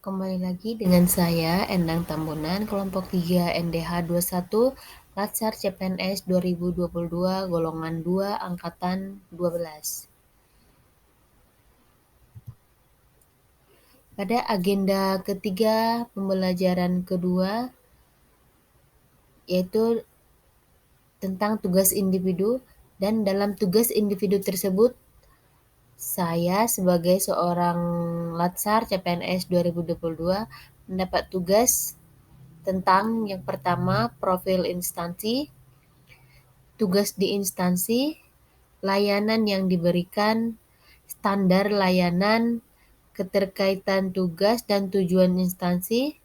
Kembali lagi dengan saya, Endang Tambunan, kelompok 3 NDH 21, Latsar CPNS 2022, golongan 2, angkatan 12. Pada agenda ketiga pembelajaran kedua, yaitu tentang tugas individu, dan dalam tugas individu tersebut, saya sebagai seorang Latsar CPNS 2022 mendapat tugas tentang yang pertama, profil instansi, tugas di instansi, layanan yang diberikan, standar layanan, keterkaitan tugas dan tujuan instansi,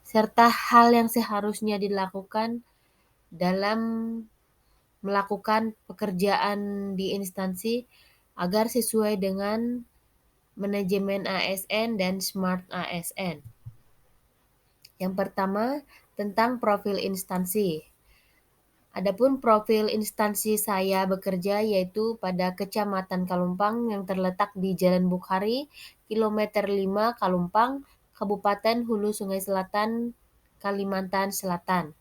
serta hal yang seharusnya dilakukan dalam melakukan pekerjaan di instansi agar sesuai dengan manajemen ASN dan Smart ASN. Yang pertama, tentang profil instansi. Adapun profil instansi saya bekerja yaitu pada Kecamatan Kalumpang yang terletak di Jalan Bukhari, kilometer 5 Kalumpang, Kabupaten Hulu Sungai Selatan, Kalimantan Selatan.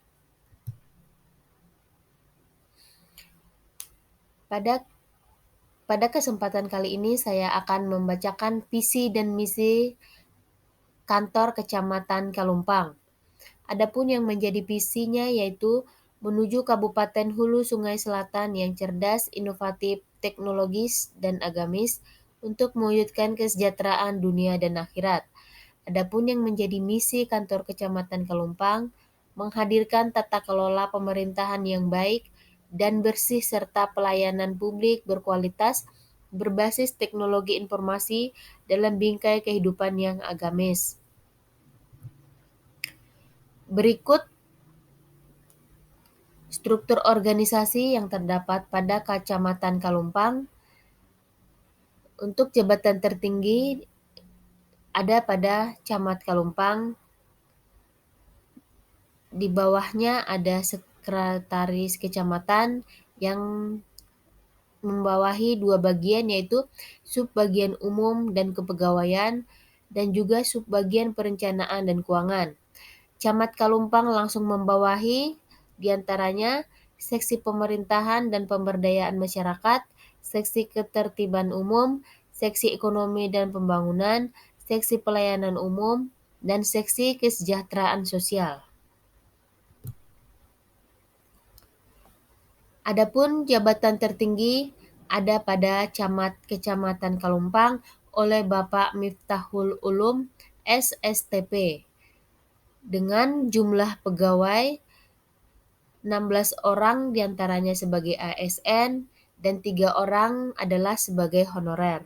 Pada kesempatan kali ini saya akan membacakan visi dan misi kantor Kecamatan Kalumpang. Adapun yang menjadi visinya yaitu menuju Kabupaten Hulu Sungai Selatan yang cerdas, inovatif, teknologis, dan agamis untuk mewujudkan kesejahteraan dunia dan akhirat. Adapun yang menjadi misi kantor Kecamatan Kalumpang, menghadirkan tata kelola pemerintahan yang baik dan bersih serta pelayanan publik berkualitas berbasis teknologi informasi dalam bingkai kehidupan yang agamis. Berikut struktur organisasi yang terdapat pada Kecamatan Kalumpang. Untuk jabatan tertinggi ada pada Camat Kalumpang. Di bawahnya ada sekretaris kecamatan yang membawahi dua bagian yaitu subbagian umum dan kepegawaian dan juga subbagian perencanaan dan keuangan. Camat Kalumpang langsung membawahi diantaranya seksi pemerintahan dan pemberdayaan masyarakat, seksi ketertiban umum, seksi ekonomi dan pembangunan, seksi pelayanan umum, dan seksi kesejahteraan sosial. Adapun jabatan tertinggi ada pada Camat Kecamatan Kalumpang oleh Bapak Miftahul Ulum, SSTP, dengan jumlah pegawai 16 orang diantaranya sebagai ASN dan 3 orang adalah sebagai honorer.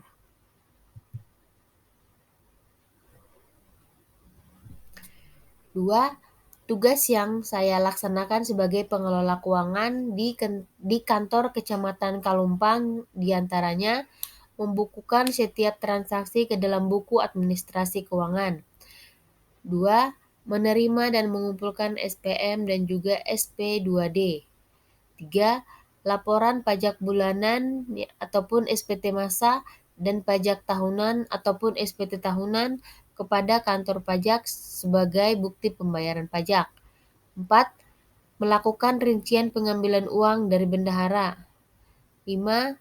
2. Tugas yang saya laksanakan sebagai pengelola keuangan di kantor Kecamatan Kalumpang diantaranya membukukan setiap transaksi ke dalam buku administrasi keuangan. 2. Menerima dan mengumpulkan SPM dan juga SP2D. 3. Laporan pajak bulanan ataupun SPT masa dan pajak tahunan ataupun SPT tahunan kepada kantor pajak sebagai bukti pembayaran pajak. 4. Melakukan rincian pengambilan uang dari bendahara. 5.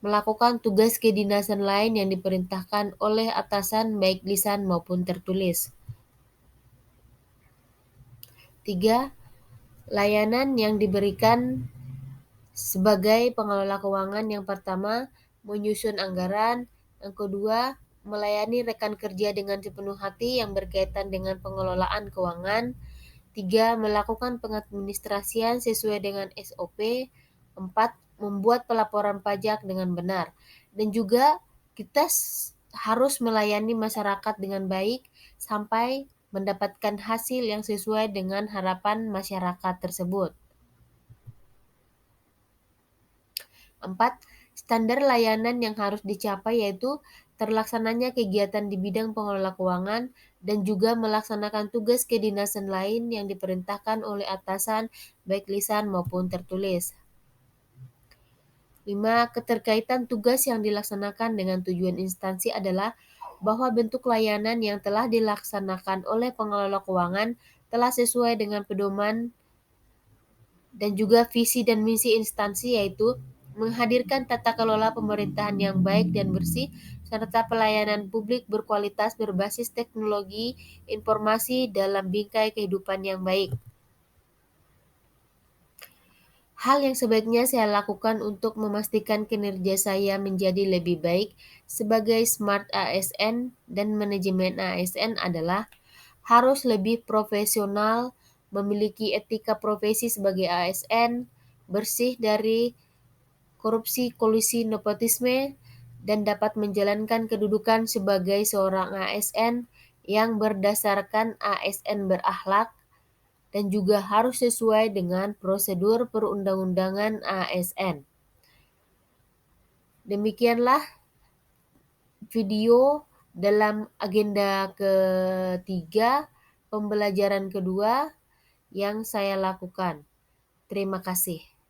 Melakukan tugas kedinasan lain yang diperintahkan oleh atasan baik lisan maupun tertulis. 3. Layanan yang diberikan sebagai pengelola keuangan yang pertama, menyusun anggaran, yang kedua, melayani rekan kerja dengan sepenuh hati yang berkaitan dengan pengelolaan keuangan, 3. Melakukan pengadministrasian sesuai dengan SOP, 4. Membuat pelaporan pajak dengan benar, dan juga kita harus melayani masyarakat dengan baik sampai mendapatkan hasil yang sesuai dengan harapan masyarakat tersebut. 4. Standar layanan yang harus dicapai yaitu terlaksananya kegiatan di bidang pengelola keuangan dan juga melaksanakan tugas kedinasan lain yang diperintahkan oleh atasan baik lisan maupun tertulis. 5. Keterkaitan tugas yang dilaksanakan dengan tujuan instansi adalah bahwa bentuk layanan yang telah dilaksanakan oleh pengelola keuangan telah sesuai dengan pedoman dan juga visi dan misi instansi, yaitu menghadirkan tata kelola pemerintahan yang baik dan bersih, serta pelayanan publik berkualitas berbasis teknologi informasi dalam bingkai kehidupan yang baik. Hal yang sebaiknya saya lakukan untuk memastikan kinerja saya menjadi lebih baik sebagai Smart ASN dan manajemen ASN adalah harus lebih profesional, memiliki etika profesi sebagai ASN, bersih dari korupsi, kolusi, nepotisme, dan dapat menjalankan kedudukan sebagai seorang ASN yang berdasarkan ASN berakhlak dan juga harus sesuai dengan prosedur perundang-undangan ASN. Demikianlah video dalam agenda ketiga, pembelajaran kedua yang saya lakukan. Terima kasih.